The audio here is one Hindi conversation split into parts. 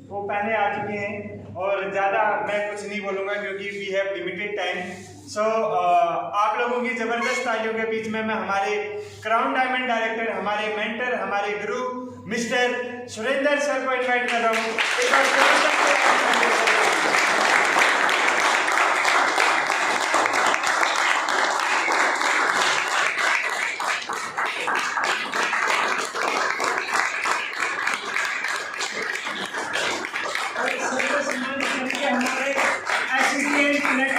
वो पहले आ चुके हैं और ज़्यादा मैं कुछ नहीं बोलूँगा क्योंकि वी हैव लिमिटेड टाइम। सो आप लोगों की ज़बरदस्त तालियों के बीच में मैं हमारे क्राउन डायमंड डायरेक्टर, हमारे मेंटर, हमारे गुरु मिस्टर सुरेंद्र सर को इन्वाइट कर रहा हूँ। एक बार हमारे असिस्टेंट लेफ्टिनेंट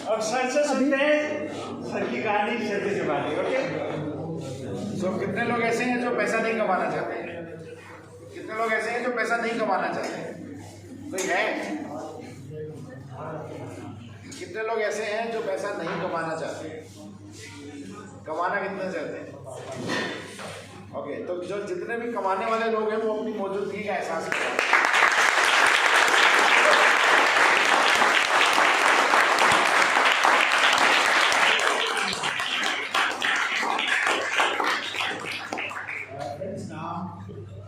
और अब सर से सुनते हैं सर की कहानी सर की जुबानी। ओके, तो कितने लोग ऐसे हैं जो पैसा नहीं कमाना चाहते हैं? कितने लोग ऐसे हैं जो पैसा नहीं कमाना चाहते हैं? कोई है? कितने लोग ऐसे हैं जो पैसा नहीं कमाना चाहते हैं? कमाना कितने चाहते हैं? ओके, तो जो जितने भी कमाने वाले लोग हैं वो अपनी मौजूदगी का एहसास करें।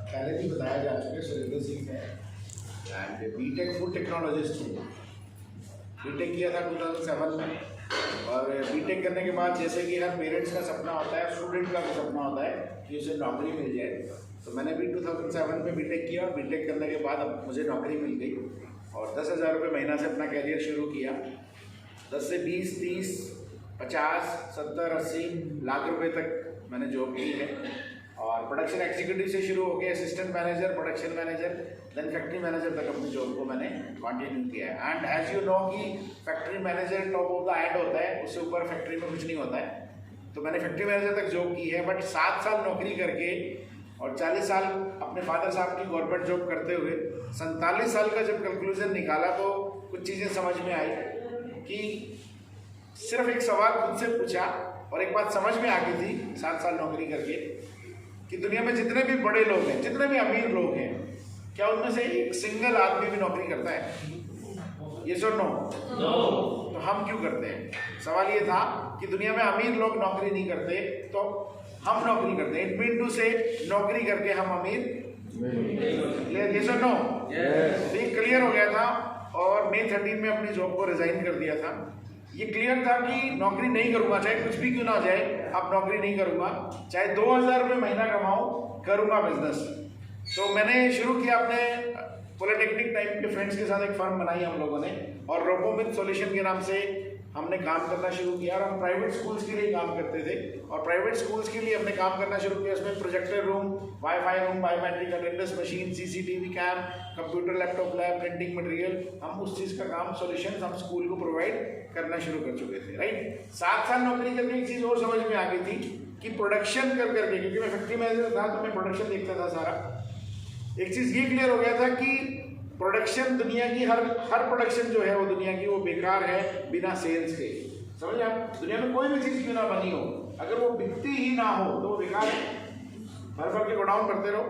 पहले भी बताया जा चुका है, सुरेंद्र सिंह है एंड बीटेक फूड टेक्नोलॉजिस्ट हूँ। बीटेक किया था 2007 में और बीटेक करने के बाद जैसे कि हर पेरेंट्स का सपना होता है, स्टूडेंट का भी सपना होता है कि उसे नौकरी मिल जाए, तो मैंने भी 2007 में बीटेक किया। बीटेक करने के बाद अब मुझे नौकरी मिल गई और 10,000 रुपये महीना से अपना कैरियर शुरू किया। 10 से 20, 30, 50, 70, 80 लाख रुपये तक मैंने जॉब की है और प्रोडक्शन एग्जीक्यूटिव से शुरू होकर assistant manager, production manager, then factory manager तक अपनी जॉब को मैंने कंटिन्यू किया है। एंड एज यू नो कि factory manager top of the end होता है, उससे ऊपर फैक्ट्री में कुछ नहीं होता है। तो मैंने फैक्ट्री मैनेजर तक जॉब की है, बट 7 साल नौकरी करके और 40 साल अपने फादर साहब की गवर्नमेंट जॉब करते हुए 47 साल का जब कंक्लूजन निकाला तो कुछ चीज़ें समझ में आई कि सिर्फ एक सवाल खुद से पूछा और एक बात समझ में आ गई थी 7 साल नौकरी करके कि दुनिया में जितने भी बड़े लोग हैं, जितने भी अमीर लोग हैं, क्या उनमें से एक सिंगल आदमी भी नौकरी करता है? ये सुन नो, तो हम क्यों करते हैं? सवाल ये था कि दुनिया में अमीर लोग नौकरी नहीं करते तो हम नौकरी करते हैं। इट मीन टू से नौकरी करके हम अमीर। ये सुन नो, ये क्लियर हो गया था और मई 13 में अपनी जॉब को रिजाइन कर दिया था। ये क्लियर था कि नौकरी नहीं करूंगा, चाहे कुछ भी क्यों ना हो जाए, अब नौकरी नहीं करूंगा, चाहे 2,000 रुपये महीना कमाऊं, करूंगा बिजनेस। तो मैंने शुरू किया अपने पॉलिटेक्निक टाइम के फ्रेंड्स के साथ एक फर्म बनाई हम लोगों ने और रोबोमिथ सॉल्यूशन के नाम से हमने काम करना शुरू किया और हम प्राइवेट स्कूल्स के लिए काम करते थे और प्राइवेट स्कूल्स के लिए हमने काम करना शुरू किया। उसमें projector room, wifi room, biometric attendance machine, CCTV cam, computer, laptop lab, printing material, हम उस चीज़ का काम सॉल्यूशन हम स्कूल को प्रोवाइड करना शुरू कर चुके थे। राइट, 7 साल नौकरी करके एक चीज़ और समझ में आ गई थी कि प्रोडक्शन कर करके, क्योंकि मैं फैक्ट्री मैनेजर था तो मैं प्रोडक्शन देखता था सारा, एक चीज़ ये क्लियर हो गया था कि प्रोडक्शन दुनिया की हर प्रोडक्शन जो है वो दुनिया की वो बेकार है बिना सेल्स के। समझिए आप, दुनिया में कोई भी चीज़ क्यों ना बनी हो, अगर वो बिकती ही ना हो तो वो बेकार है। भर के गोडाउन करते रहो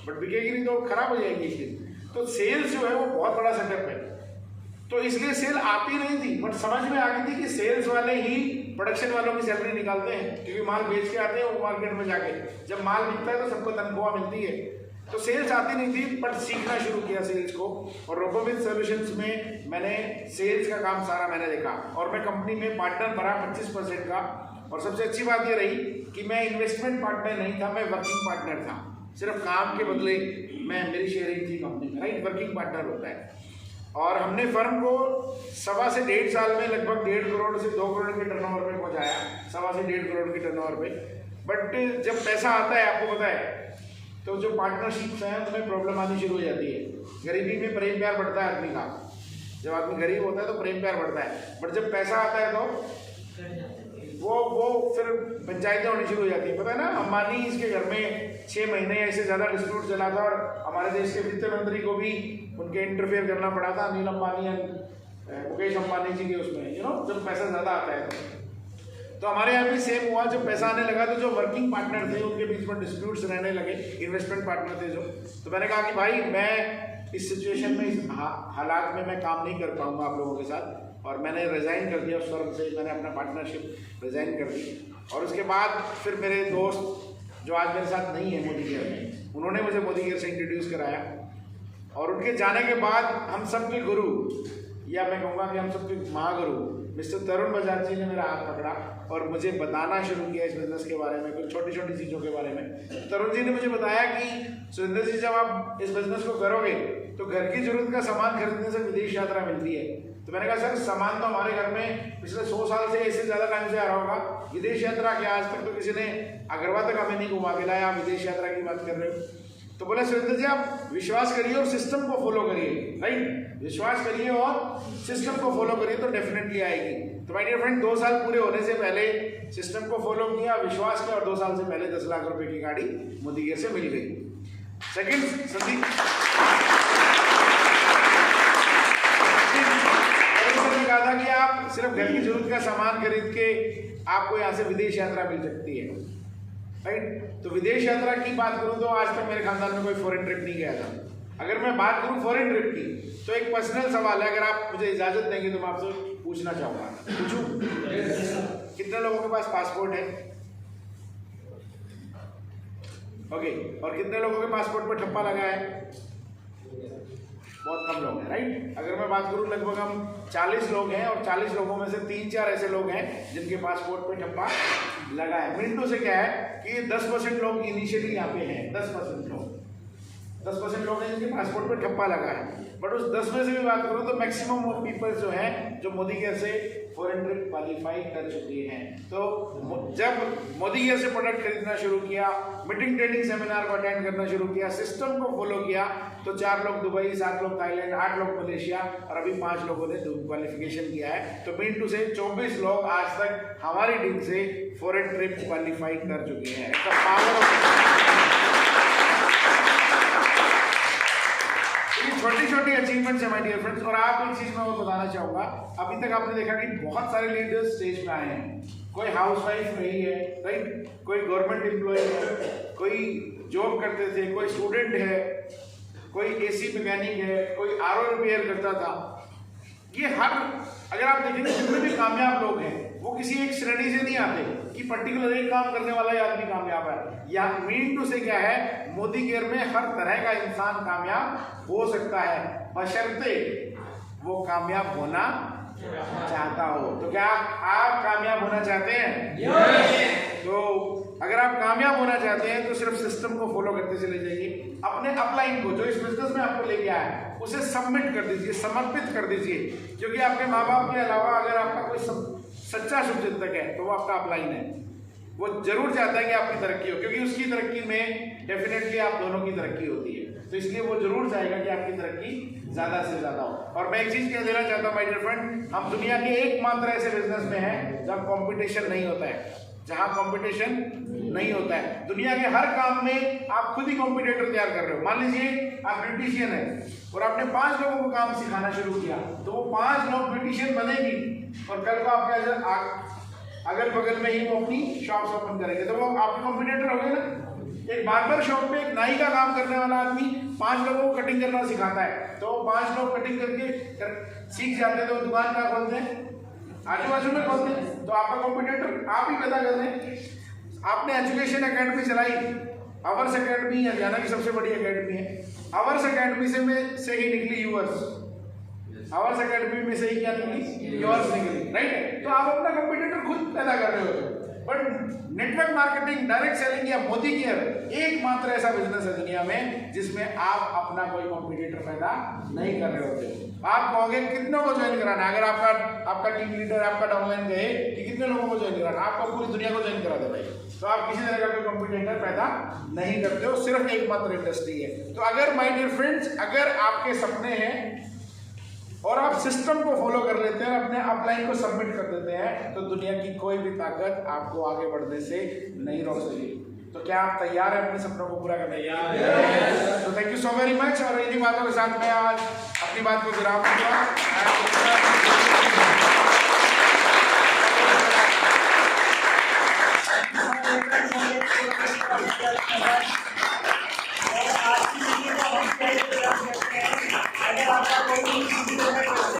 बट बिकेगी नहीं तो खराब हो जाएगी चीज़। तो सेल्स जो है वो बहुत बड़ा सेटअप है, तो इसलिए सेल आती नहीं थी बट समझ में आ गई थी कि सेल्स वाले ही प्रोडक्शन वालों की सैलरी निकालते हैं, क्योंकि माल बेच के आते हैं वो मार्केट में जाके, जब माल बिकता है तो सबको तनख्वाह मिलती है। तो सेल्स आती नहीं थी, बट सीखना शुरू किया सेल्स को, और रोबोविद सॉल्यूशंस में मैंने सेल्स का काम सारा मैंने देखा, और मैं कंपनी में पार्टनर बना 25% का। और सबसे अच्छी बात ये रही कि मैं इन्वेस्टमेंट पार्टनर नहीं था, मैं वर्किंग पार्टनर था। सिर्फ काम के बदले मेरी शेयरिंग थी कंपनी में, राइट, वर्किंग पार्टनर होता है। और हमने फर्म को 1.25 से 1.5 साल में लगभग 1.5 करोड़ से 2 करोड़ के टर्नओवर पे पहुंचाया, 1.25 से 1.5 करोड़ के टर्नओवर पे। बट जब पैसा आता है, आपको पता है, तो जो पार्टनरशिप्स हैं उसमें प्रॉब्लम आनी शुरू हो जाती है। गरीबी में प्रेम प्यार बढ़ता है आदमी का, जब आदमी गरीब होता है तो प्रेम प्यार बढ़ता है, बट जब पैसा आता है तो वो फिर पंचायतें होनी शुरू हो जाती है। पता है ना, अंबानी इसके घर में 6 महीने या इससे ज़्यादा डिस्प्यूट चला था, और हमारे देश के वित्त मंत्री को भी उनके इंटरफेयर करना पड़ा था, अनिल अंबानी या मुकेश अंबानी जी के उसमें, जब पैसा ज़्यादा आता है तो हमारे यहाँ भी सेम हुआ। जब पैसा आने लगा तो जो वर्किंग पार्टनर थे उनके बीच में डिस्प्यूट्स रहने लगे, इन्वेस्टमेंट पार्टनर थे जो। तो मैंने कहा कि भाई मैं इस सिचुएशन में, इस हालात में मैं काम नहीं कर पाऊंगा आप लोगों के साथ, और मैंने रिज़ाइन कर दिया उस फर्म से, मैंने अपना पार्टनरशिप रिज़ाइन कर दी। और उसके बाद फिर मेरे दोस्त जो आज मेरे साथ नहीं है मोदी केयर में, उन्होंने मुझे मोदी केयर से इंट्रोड्यूस कराया, और उनके जाने के बाद हम सबके गुरु, या मैं कहूँगा कि हम सबके महागुरु मिस्टर तरुण बजाज जी ने मेरा हाथ पकड़ा और मुझे बताना शुरू किया इस बिज़नेस के बारे में, कुछ छोटी छोटी चीज़ों के बारे में। तरुण जी ने मुझे बताया कि सुरेंद्र जी, जब आप इस बिज़नेस को करोगे तो घर की जरूरत का सामान खरीदने से विदेश यात्रा मिलती है। तो मैंने कहा सर, सामान तो हमारे घर में पिछले 100 साल से, इससे ज़्यादा टाइम से आ रहा होगा, विदेश यात्रा क्या, आज तक तो किसी ने अगरवा तक हमें नहीं घुमा के लाया, आप विदेश यात्रा की बात कर रहे हो। तो बोले सुरेंद्र जी, आप विश्वास करिए और सिस्टम को फॉलो करिए, राइट, विश्वास करिए और सिस्टम को फॉलो करिए तो डेफिनेटली आएगी। तो माय डियर फ्रेंड, 2 साल पूरे होने से पहले सिस्टम को फॉलो किया, विश्वास किया, और 2 साल से पहले 10 लाख रुपए की गाड़ी मोदी केयर से मिल गई। सेकंड, संदीप ने कहा था कि आप सिर्फ घर की जरूरत का सामान खरीद के आपको यहाँ से विदेश यात्रा मिल सकती है, राइट। तो विदेश यात्रा की बात करूं तो आज तक मेरे खानदान में कोई फॉरेन ट्रिप नहीं गया था। अगर मैं बात करूं फॉरेन ट्रिप की, तो एक पर्सनल सवाल है, अगर आप मुझे इजाजत देंगे तो मैं आपसे पूछना चाहूंगा, पूछूं? कितने लोगों के पास पासपोर्ट है? ओके, और कितने लोगों के पासपोर्ट पर ठप्पा लगा है? बहुत कम लोग हैं, राइट। अगर मैं बात करूं, लगभग हम 40 लोग हैं, और 40 लोगों में से 3-4 ऐसे लोग हैं जिनके पासपोर्ट पे ठप्पा लगा है। मिनटों से क्या है कि 10% लोग इनिशियली यहाँ पे हैं, 10% लोग हैं जिनके पासपोर्ट पे ठप्पा लगा है। बट उस 10 में से भी बात करूँ तो मैक्सिमम ऑफ पीपल जो हैं जो मोदी केयर से फॉरेन ट्रिप क्वालिफाई कर चुके हैं। तो जब मोदी केयर से प्रोडक्ट खरीदना शुरू किया, मीटिंग ट्रेनिंग सेमिनार को अटेंड करना शुरू किया, सिस्टम को फॉलो किया, तो 4 लोग दुबई, 7 लोग थाईलैंड, 8 लोग मलेशिया, और अभी 5 लोगों ने क्वालिफिकेशन किया है। तो मीन टू से 24 लोग आज तक हमारी टीम से फॉरेन ट्रिप क्वालिफाई कर चुके हैं। छोटी छोटी अचीवमेंट्स है माय डियर फ्रेंड्स। और आप एक चीज मैं और बताना चाहूंगा, अभी तक आपने देखा कि बहुत सारे लीडर्स स्टेज पे आए हैं। कोई हाउसवाइफ रही है, राइट, कोई गवर्नमेंट एम्प्लॉय है, कोई जॉब करते थे, कोई स्टूडेंट है, कोई एसी मैकेनिक है, कोई आरओ रिपेयर करता था। ये अगर आप देखेंगे जितने भी कामयाब लोग हैं वो किसी एक श्रेणी से नहीं आते कि पर्टिकुलर एक काम करने वाला ही आदमी कामयाब है। या मीन टू से क्या है, मोदी केयर में हर तरह का इंसान कामयाब हो सकता है, बशर्ते वो कामयाब होना चाहता हो। तो क्या आप कामयाब होना चाहते हैं? तो अगर आप कामयाब होना चाहते हैं तो सिर्फ सिस्टम को फॉलो करते चले जाइए। अपने अपलाइन को, जो इस बिजनेस में आपको लेके आया है, उसे सबमिट कर दीजिए, समर्पित कर दीजिए। क्योंकि आपके माँ बाप के अलावा अगर आपका कोई सच्चा शुभचिंतक है तो वो आपका अपलाइन है। वो जरूर चाहता है कि आपकी तरक्की हो, क्योंकि उसकी तरक्की में डेफिनेटली आप दोनों की तरक्की होती है। तो इसलिए वो जरूर चाहेगा कि आपकी तरक्की ज्यादा से ज्यादा हो। और मैं एक चीज कह देना चाहता हूँ माय डियर फ्रेंड, हम दुनिया के एकमात्र ऐसे बिजनेस में हैं जहाँ कंपटीशन नहीं होता है, जहाँ कंपटीशन नहीं होता है। दुनिया के हर काम में आप खुद ही कॉम्पिटिटर तैयार कर रहे हो। मान लीजिए आप ब्यूटिशियन है और आपने 5 लोगों को काम सिखाना शुरू किया, तो वो 5 लोग ब्यूटिशियन बनेगी और कल को आपके अगल बगल में ही वो अपनी शॉप्स ओपन करेंगे, तो वो आपके कॉम्पिटिटर हो गए ना। एक बार्बर शॉप पे एक नाई का काम करने वाला आदमी 5 लोगों को कटिंग करना सिखाता है, तो 5 लोग कटिंग करके सीख जाते हैं, तो दुकान कहाँ खोलते हैं? आजू बाजू में खोलते हैं। तो आपका कॉम्पिटिटर आप ही पैदा कर रहे हैं। आपने एजुकेशन एकेडमी चलाई आवर्स एकेडमी हरियाणा की सबसे बड़ी एकेडमी है। आवर्स एकेडमी से ही निकली यूवर्स। आवर्स एकेडमी में से ही क्या निकली? यूवर्स निकली, राइट। तो आप अपना कंपटीटर खुद पैदा कर रहे हो। But network marketing, direct selling या मोदी केयर एकमात्र ऐसा बिजनेस है दुनिया में जिसमें आप अपना कोई कंपटीटर पैदा नहीं कर रहे होते। आप कहोगे कितनों को ज्वाइन कराना है? अगर आपका टीम लीडर आपका डाउनलाइन गए कि कितने लोगों को ज्वाइन कराना, आपको पूरी दुनिया को ज्वाइन करा दे भाई, तो आप किसी तरह का कोई कंपटीटर पैदा नहीं करते हो, सिर्फ एकमात्र इंडस्ट्री है। तो अगर माय डियर फ्रेंड्स, अगर आपके सपने हैं और आप सिस्टम को फॉलो कर लेते हैं, अपने अपलाइन को सबमिट कर देते हैं, तो दुनिया की कोई भी ताकत आपको आगे बढ़ने से नहीं रोक सकेगी। तो क्या आप तैयार हैं अपने सपनों को पूरा करने? तैयार। तो thank you so very much. और इन्हीं बातों के साथ मैं आज अपनी बात को विराम दूंगा।